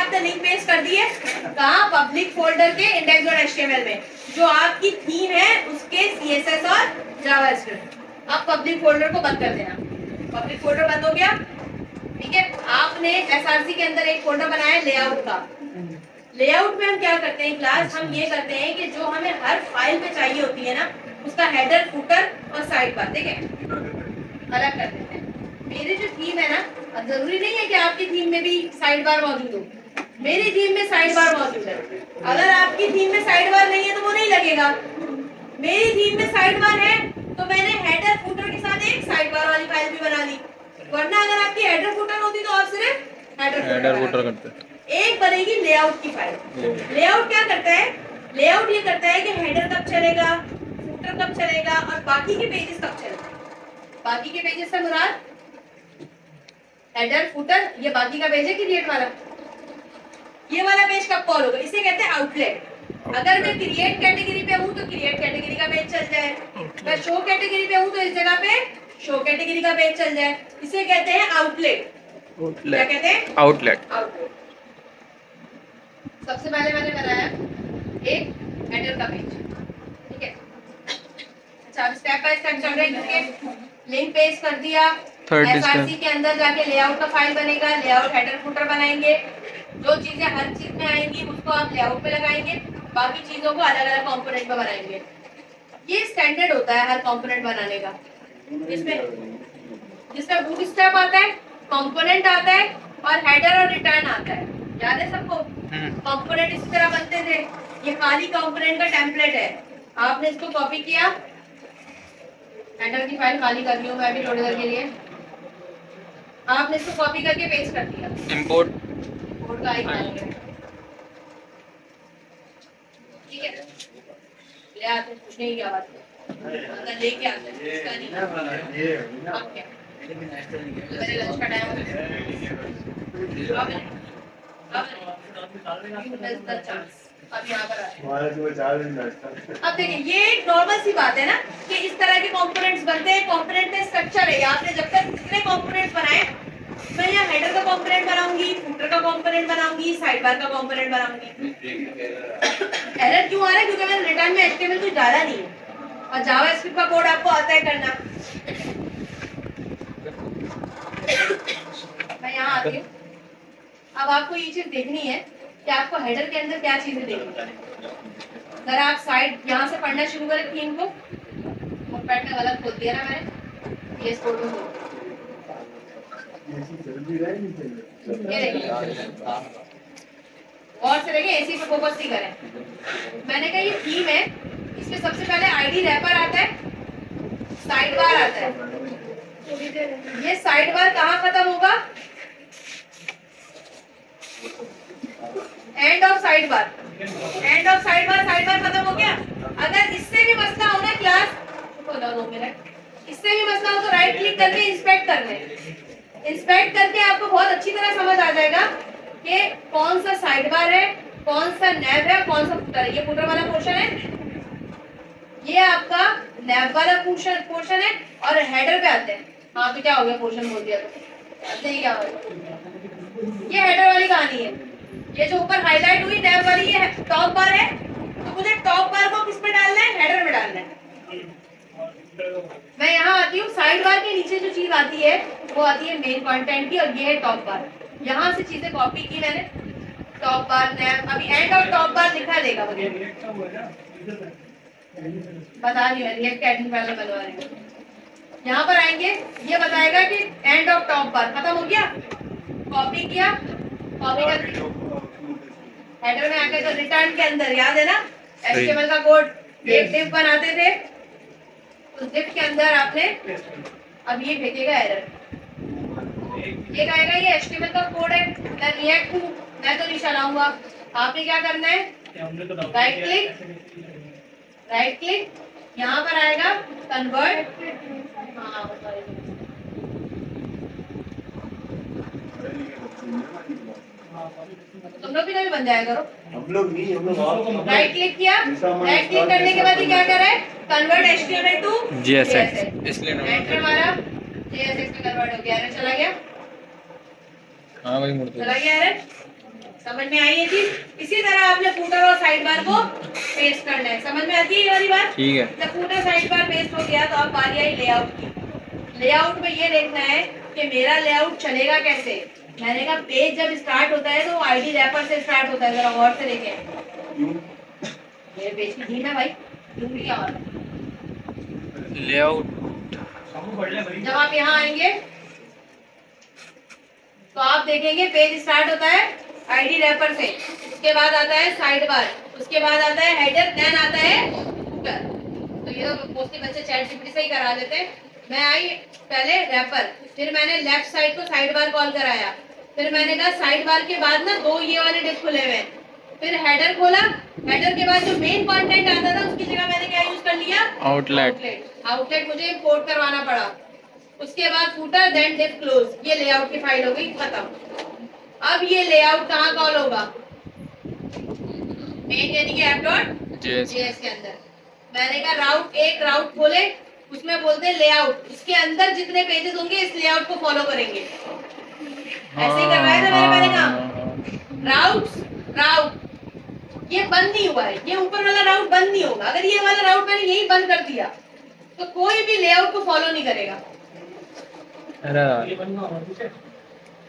आपने link paste कर दी है कहाँ, पब्लिक फोल्डर के index.html में, जो आपकी थीम है उसके CSS और जावास्क्रिप्ट। अब पब्लिक फोल्डर को बंद कर देना। पब्लिक फोल्डर बंद हो गया, ठीक है। आपने SRC के अंदर एक फोल्डर बनाया लेआउट का। लेआउट में हम क्या करते हैं क्लास, हम ये करते हैं कि जो हमें हर फाइल पे चाहिए होती है ना, उसका हेडर, फुटर और साइड बार, ठीक है, अलग कर देते हैं। मेरी जो थीम है ना, अब जरूरी नहीं है कि आपकी थीम में भी साइड बार मौजूद हो, मेरी थीम में साइड बार मौजूद है। अगर आपकी थीम में साइड बार नहीं है तो वो नहीं लगेगा। मेरी थीम में साइड बार है तो मैंने हेडर फुटर के साथ एक साइड बार वाली फाइल भी बना ली, वरना अगर आपकी हेडर फुटर होती तो आप सिर्फ हेडर फुटर करते। एक बनेगी लेआउट की फाइल। लेआउट क्या करता है, लेआउट ये करता है कि हेडर कब चलेगा, फुटर कब चलेगा और बाकी के पेजेस कब चलेंगे। बाकी के पेजेस से मुराद हेडर, फुटर, ये बाकी का पेज है क्रिएट वाला, ये वाला पेज कब कॉल होगा, इसे कहते हैं आउटलेट। अगर मैं क्रिएट कैटेगरी पे हूँ तो क्रिएट कैटेगरी का पेज चल जाए, मैं शो कैटेगरी पे हूँ तो इस जगह पे शो कैटेगरी का पेज चल जाए, इसे कहते हैं आउटलेट। क्या कहते हैं, आउटलेट। सबसे पहले मैंने बनाया एक हेडर का पेज, ठीक है। अच्छा, स्टेप बाय स्टेप चल रहे हैं, लिंक पेस्ट कर दिया, SRC के अंदर जाके लेआउट का फाइल बनेगा, लेआउट हेडर फुटर बनाएंगे, जो चीजें हर चीज में आएंगी उसको आप लेआउट पे लगाएंगे, बाकी चीजों को अलग अलग कंपोनेंट में बनाएंगे। ये स्टैंडर्ड होता है हर कंपोनेंट बनाने का। जिसमें बूटस्ट्रैप आता है, कंपोनेंट आता है और हेडर और रिटर्न आता है, याद है सबको। कंपोनेंट इस तरह बनते थे, ये खाली कंपोनेंट का टेम्पलेट है, आपने इसको कॉपी किया, हेडर की फाइल खाली कर ली हूं मैं भी लोडर के लिए, आपने इसको कॉपी करके पेस्ट कर दिया, इंपोर्ट का आइकन, ठीक है। ले आते कुछ नहीं, क्या बात है, अंदर लेके आते हैं, इसका नहीं ये अब क्या, मेरे लंच का टाइम हो गया, अब यहाँ पर अब देखिए, ये एक नॉर्मल सी बात है ना कि इस तरह के कंपोनेंट्स बनते हैं। कंपोनेंट में स्ट्रक्चर है, आपने जब तक इतने कंपोनेंट्स बनाए, मैं यहाँ हेडर का कंपोनेंट बनाऊंगी, फुटर का कंपोनेंट बनाऊंगी, साइड बार का कंपोनेंट बनाऊंगी। एरर क्यों आ रहा है, क्योंकि मैंने रिटर्न में HTML कुछ डाला नहीं है और जावास्क्रिप्ट का कोड आपको आता है करना। मैं यहाँ आती हूँ, अब आपको ये चीज देखनी है कि आपको हेडर के अंदर क्या चीजें देखनी है। अगर आप साइड यहाँ से पढ़ना शुरू करें थीम को, पैड में गलत खोल दिया ना मैंने, ये फोटो को और से देखें, एसी पे फोकस नहीं करें। मैंने कहा ये थीम है, इसमें सबसे पहले आईडी रैपर आता है, साइड बार आता है। ये साइड बार कहाँ खत्म होगा, end of side bar, end of side bar खत्म हो गया। अगर इससे भी मसला हो ना क्लास, इससे भी मसला हो तो राइट क्लिक करके इंस्पेक्ट कर ले। इंस्पेक्ट करके आपको बहुत अच्छी तरह समझ आ जाएगा कि कौन सा साइड बार है, कौन सा नैब है, कौन सा फुटर है। ये फुटर वाला पोर्शन है, ये आपका नैब वाला पोर्शन है, और हेडर पे आते हैं। हाँ तो क्या हो गया, पोर्शन बोल दिया तो नहीं, क्या हो गया, ये हेडर वाली कहानी है। ये जो ऊपर हाईलाइट हुई नैब वाली, ये टॉप बार है, तो मुझे टॉप बार को किस पे डालना है, हेडर में डालना है। मैं यहाँ आती हूँ, साइड बार के नीचे जो चीज आती है वो आती है मेन कंटेंट की, और ये है टॉप बार। यहाँ से चीजें कॉपी की मैंने, टॉप बार, नैब, अभी एंड ऑफ टॉप बार लिखा देगा मुझे, बता रही हूँ, रिएक्ट एडिंग पहले बनवा रही हूँ। यहाँ पर आएंगे, ये बताएगा कि एंड ऑफ टॉप बार खत्म हो गया, कॉपी किया, कॉपी कर हेडर में आके, तो रिटर्न के अंदर याद है ना HTML का कोड एक डिव बनाते थे, उस डिव के अंदर आपने, अब ये भेजेगा एरर, ये कहेगा ये HTML का कोड है, मैं रिएक्ट हूँ, मैं तो नहीं चलाऊंगा। आपने क्या करना है, राइट क्लिक, यहाँ पर आएगा कन्वर्ट, तुम लोग भी कभी बन जाएगा, हम लोग नहीं, हम लोग राइट क्लिक किया, राइट क्लिक करने के बाद ये क्या कर रहा है, कन्वर्ट HTML टू JSX, इसलिए एंटर मारा, JSX में कन्वर्ट हो गया, एरर चला गया, हाँ भाई मुड़ चला गया एरर, समझ में आई ये चीज? इसी तरह आपने फूटर और साइड बार को पेस्ट करना है। समझ में आती है ये वाली बात? ठीक है। जब फूटर साइड बार पेस्ट हो गया तो अब बारी आई लेआउट की। लेआउट में ये देखना है कि मेरा लेआउट चलेगा कैसे। मैंने कहा पेज जब स्टार्ट होता है तो आईडी रैपर से स्टार्ट होता है, जरा गौर से देखें। मेरे पेज की थीम है भाई, क्या लेआउट। जब आप यहाँ आएंगे तो आप देखेंगे पेज स्टार्ट होता है आईडी रैपर से, उसके बाद आता है साइड बार, उसके बाद आता है हेडर, देन आता है फूटर। तो ये तो मोस्टली बच्चे चैट जीपीटी से ही करा देते हैं। मैं आई पहले रैपर, फिर मैंने लेफ्ट साइड को साइड बार कॉल कराया, फिर मैंने कहा साइड बार के बाद ना दो ये वाले डिप खुले हुए, फिर हेडर खोला, हेडर के बाद जो मेन कंटेंट आता था उसकी जगह मैंने क्या यूज कर लिया, आउटलेट। आउटलेट मुझे इंपोर्ट करवाना पड़ा। उसके बाद फूटर, देन डिप क्लोज। ये लेआउट की फाइल हो गई खत्म। अब ये लेआउट कहाँ कॉल होगा, मेन यानी कि app.js के अंदर। मैंने कहा राउट एक राउट खोले, उसमें बोलते हैं लेआउट, इसके अंदर जितने पेजेस होंगे इस लेआउट को फॉलो करेंगे। ऐसे ही करवाया था मैंने काम। राउट ये बंद नहीं हुआ है, ये ऊपर वाला राउट बंद नहीं होगा। अगर ये वाला राउट मैंने यही बंद कर दिया तो कोई भी लेआउट को फॉलो नहीं करेगा।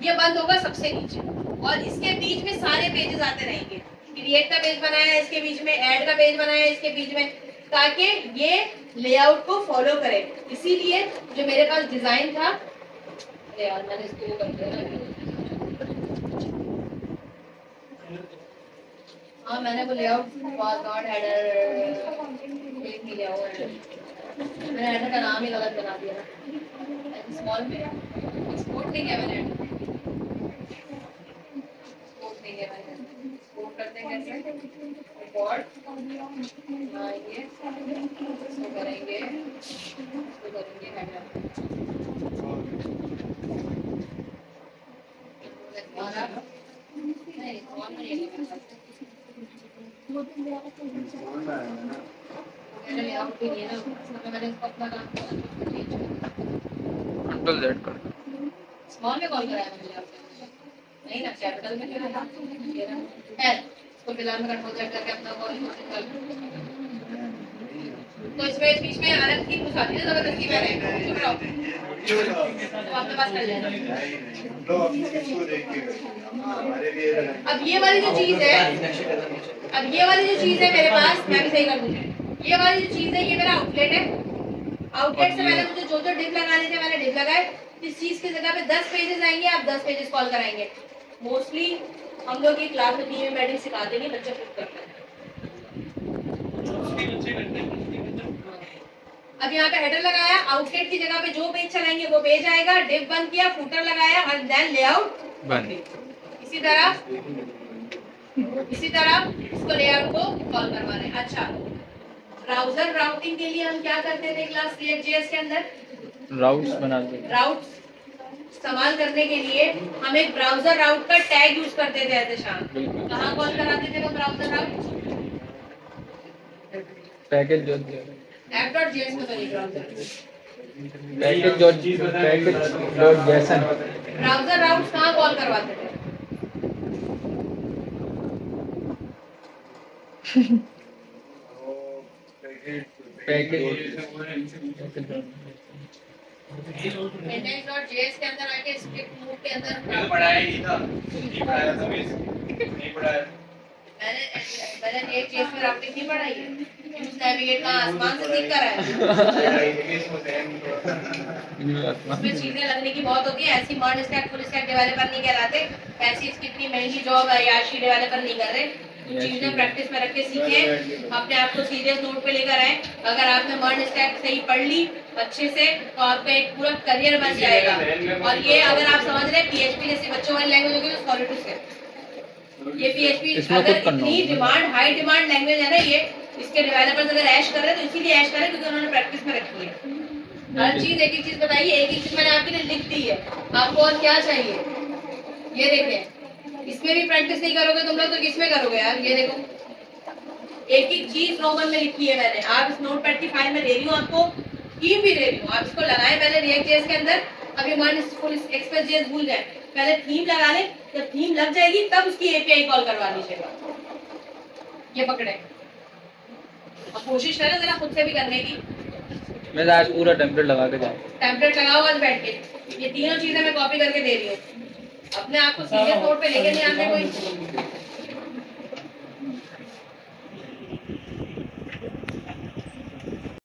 ये बंद होगा सबसे नीचे, और इसके बीच में सारे पेजेस आते रहेंगे। क्रिएट का पेज बनाया है इसके बीच में, ऐड का पेज बनाया है इसके बीच में, ताकि ये लेआउट को फॉलो करे। इसीलिए जो मेरे पास डिजाइन था, अरे यार मैंने इसको वो कर दिया। हाँ मैंने वो लेआउट वाज नॉट हेडर एक ही लेआउट, मैंने हेडर का नाम ही गलत बना दिया ना। स्मॉल में एक्सपोर्ट नहीं किया मैंने, एक्सपोर्ट नहीं किया मैंने। एक्सपोर्ट करते हैं कैसे, रिकॉर्ड आएंगे, इसको करेंगे, इसको करेंगे हेडर। नहीं स्मॉल में नहीं है, मैंने लेआउट भी नहीं है ना, मैंने इसको अपना काम कंट्रोल Z कर। स्मॉल में कॉल कराया मैंने लेआउट नहीं ना, कैपिटल में क्यों है इसको फिलहाल में कंट्रोल Z करके अपना कॉल कर। तो इसमें बीच में अलग की घुसा दी जबरदस्ती मैंने, चुप रहो तो आपके पास कर लेना। अब ये वाली जो चीज है, अब ये वाली जो चीज है मेरे पास, मैं भी सही कर दूंगी। ये वाली जो चीज है ये मेरा आउटलेट है। आउटलेट से पहले मुझे जो जो डिप लगाने थे मैंने डिप लगाए। इस चीज की जगह पे 10 पेजेस आएंगे, आप 10 पेजेस कॉल कराएंगे। मोस्टली हम लोग की क्लास में टीम बैटिंग सिखाते नहीं, बच्चे खुद करते हैं। अब यहाँ पे हेडर लगाया, आउटलेट की जगह पे जो पेज चलाएंगे वो पेज आएगा। डिप बंद किया, फूटर लगाया और देन लेआउट बंद। इसी तरह इसको लेआउट को कॉल करवा रहे हैं। अच्छा, ब्राउजर राउटिंग के लिए हम क्या करते थे क्लास React.js के अंदर, राउट्स बनाते थे। राउट्स इस्तेमाल करने के लिए हम एक ब्राउजर राउट का टैग यूज करते थे। एहतेशाम कहाँ कॉल कराते थे वो ब्राउजर राउट, पैकेज जो app.js में बनी ब्राउजर पैकेज.json ब्राउजर राउट्स कहाँ कॉल करवाते थे। index.js के अंदर आके स्क्रिप्ट मोड के अंदर पढ़ाया ही था, नहीं पढ़ाया था, नहीं पढ़ाया। मैंने React.js में राउटिंग नहीं पढ़ाई है, यूज नेविगेट का आसमान से सीख कर आया। इसमें चीजें लगने की बहुत होती है। ऐसी मर्ज स्टैक फुल स्टैक डेवलपर नहीं कहलाते, ऐसी कितनी महंगी जॉब याशी डेवलपर नहीं कर रहे। चीजें प्रैक्टिस में रख के सीखें, अपने आप को सीरियस नोट पे लेकर आए। अगर आपने मर्ज स्टैक सही पढ़ ली अच्छे से तो आपका एक पूरा करियर बन जाएगा। और ये अगर आप समझ रहे हैं PHP जैसी बच्चों वाली लैंग्वेज होगी तो सॉलिड टू से ये PHP अगर इतनी डिमांड हाई डिमांड लैंग्वेज है ना, ये इसके डेवलपर्स अगर ऐश कर रहे हैं तो इसीलिए ऐश कर रहे हैं क्योंकि उन्होंने प्रैक्टिस में रखी है। हर चीज एक एक चीज बताइए, एक एक चीज मैंने आपके लिए लिख दी है, आपको और क्या चाहिए। ये देखें, इसमें भी प्रैक्टिस नहीं करोगे तुम लोग तो किसमें करोगे यार। ये देखो एक एक चीज रोमन में लिखी है मैंने, आप इस नोटपैड की फाइल में दे रही हूँ आपको, थीम भी दे रही हूँ। आप इसको लगाएं पहले React.js के अंदर। अभी मान फुल एक्सप्रेस.js भूल गए पहले थीम लगा ले, जब थीम लग जाएगी तब उसकी एपीआई कॉल करवा लीजिएगा। ये पकड़े, अब कोशिश करें जरा खुद से भी करने की। मैं आज पूरा टेम्पलेट लगा के जाऊँ। टेम्पलेट लगाओ आज बैठ के, ये तीनों चीजें मैं कॉपी करके दे रही हूँ। अपने आप को सीरियस नोट पे लेके नहीं आने कोई।